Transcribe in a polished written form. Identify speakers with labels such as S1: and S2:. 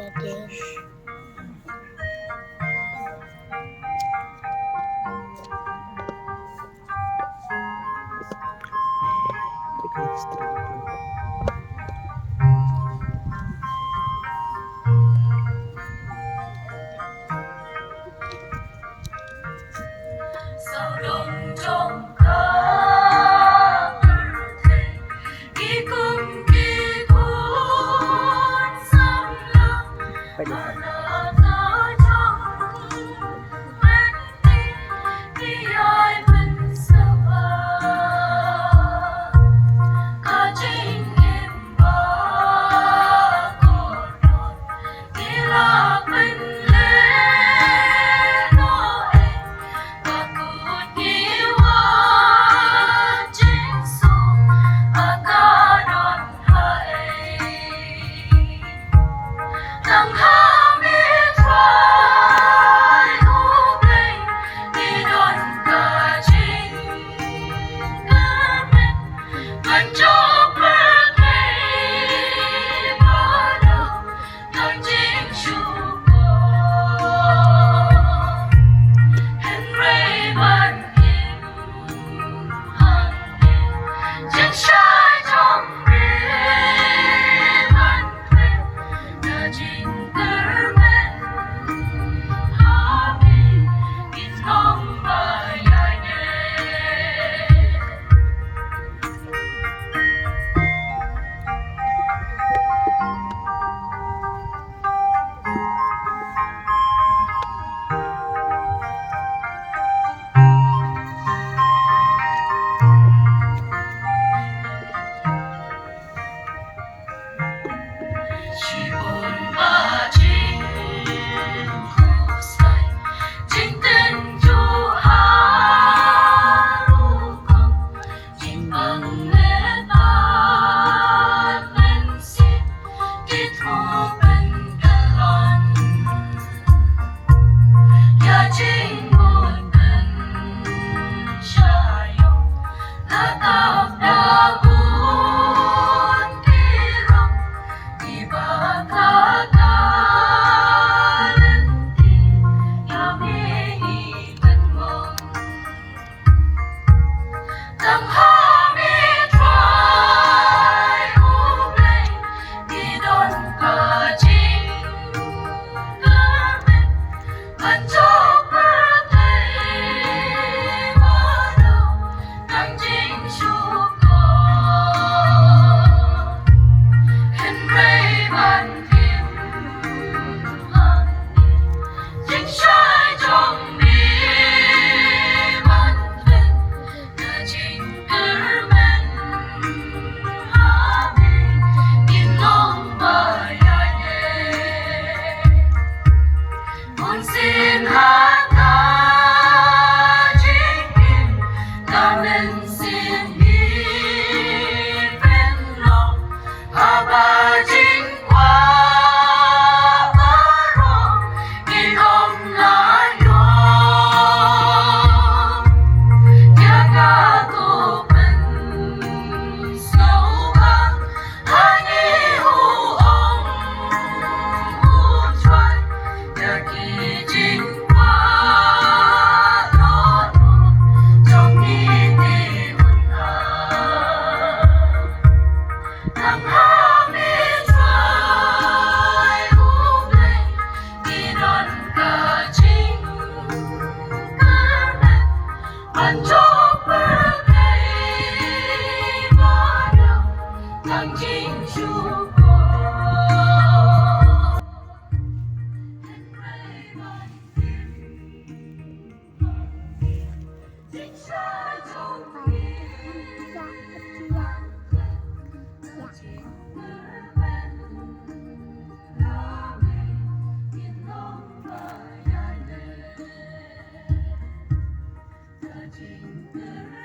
S1: natin.
S2: Sao đông trong các thầy đi cùng kỳ cuốn xâm lăng mà là ta trong bên đi đi ai bên sao cả chính em ba con rồi đi là bên lên nó em aku diwa jinsu akadon hai nang hami try ublay idon ka jing kamen mencoba pada nang jing syukur and Raven in hunting trên trái trong Raven Cliff đã chính cử men Harvey in không bài ai nè chỉ buồn ba chính khu say chính tên Chúa Haru công chính bằng lễ ta bên xin đi thu bên galon ya chính buồn bên sayo la tap da buồn đi rong di bakatalenti yami ikan mong tang hami try ublay idon ka jing kamen mencoba pada nang jing syukur and Raven in hunting chính trái trong mi man lên đã chính cử men Harvey in không bài ai nè muốn xin hát ta chính in ta nên xin đi bên lòng ba chính qua rong đi không lại yom nhà ga tu bên sâu băng hani hu ông hu choai nhà kỳ chính qua đó trong đi tìm nang hami try ublay idon ka jing kamen mencoba pada nang jing syukur and Raven chính trái trong Hãy subscribe cho kênh Ghiền Mì Gõ để không bỏ lỡ